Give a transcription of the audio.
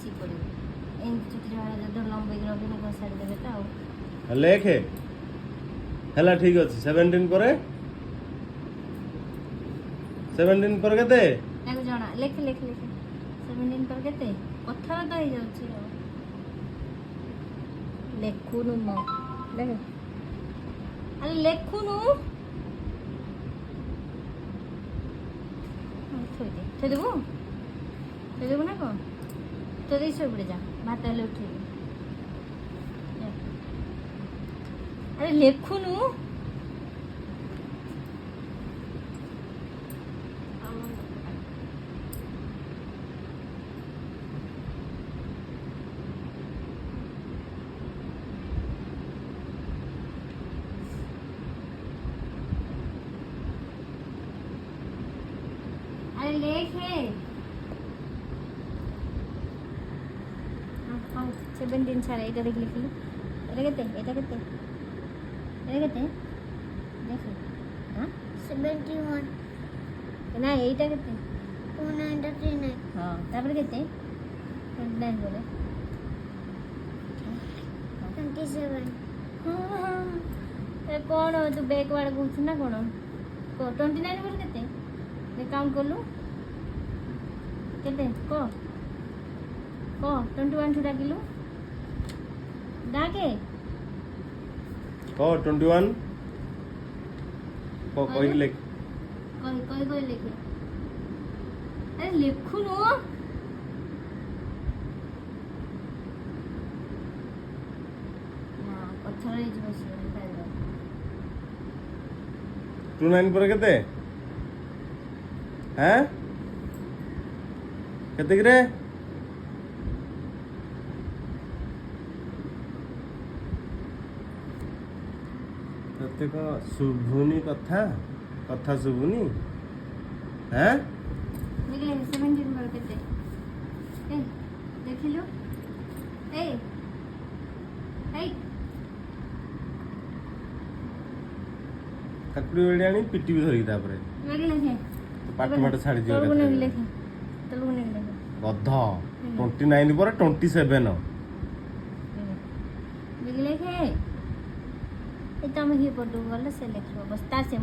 ମିଶିକି ପଡ଼ିବ ଏମିତି ଚୁଟି ଝାଡ଼ା ଯଦି ଲମ୍ବେଇକି ରଖିନି ଘଷାଡ଼ି ଦେବେ ତ ଆଉ ଲେଖେ ହେଲା ଠିକ ଅଛି 17 ପରେ 17 ପରେ କେତେ ତାକୁ ଜଣା ଲେଖେ ଲେଖେ ଲେଖେ 17 ପରେ କେତେ କଥାର ତ ହେଇଯାଉଛି ଆଉ ଲେଖୁନୁ ମୋ ଲେଖେ ଆରେ ଲେଖୁନୁ ଥୋଇଦେବୁ ନା କ'ଣ ଥୋଇ ଦେଇ ଶୋଇ ପଡ଼େ ଯା ଭାତ ହେଲେ ଉଠେଇବି ଆରେ ଲେଖୁନୁ আরে লেখে 17 ছাড়া এটা দেখি লিখলি এটা কেতে দেখে হ্যাঁ 71 না এইটা কেতে 2939 ହଁ ତାପରେ କେତେ 29 ପରେ 27 ଏ କ'ଣ ତୁ ବ୍ୟାକ୍ ୱାର୍ଡ଼ କହୁଛୁ ନା କ'ଣ 29 ପରେ କେତେ କାଉଣ୍ଟ କଲୁ କେତେ କହ 21 ଠୁ ଡାକିଲୁ ଡାକେ କହ 21 କହିକି ଲେଖ କହି ଲେଖେ ଆରେ ଲେଖୁନୁ ପଥର ହେଇଯିବ ସିଏ 29 ପରେ କେତେ হ্যাঁ কেতে কিরে ତତେ କ'ଣ ଶୁଭୁନି କଥା ଶୁଭୁନି হ্যাঁ ଦେଖିଲେ 17 ପରେ କେତେ ଦେଖିଲୁ ଏଇ କାକୁଡ଼ି ବେଳି ଆଣି ପିଟିବି ଧରିକି ତାପରେ ଲେଖେ ପାଠ ଛାଡ଼ି ଦିଅ ତଳକୁ ନେଇ ଲେଖେ ଗଧ 29 ପରେ 27 ଲେଖେ ଏ ତମେ ହିଁ ପଟକୁ ଗଲେ ସେ ଲେଖିବ ବସ୍ ତାର ସେ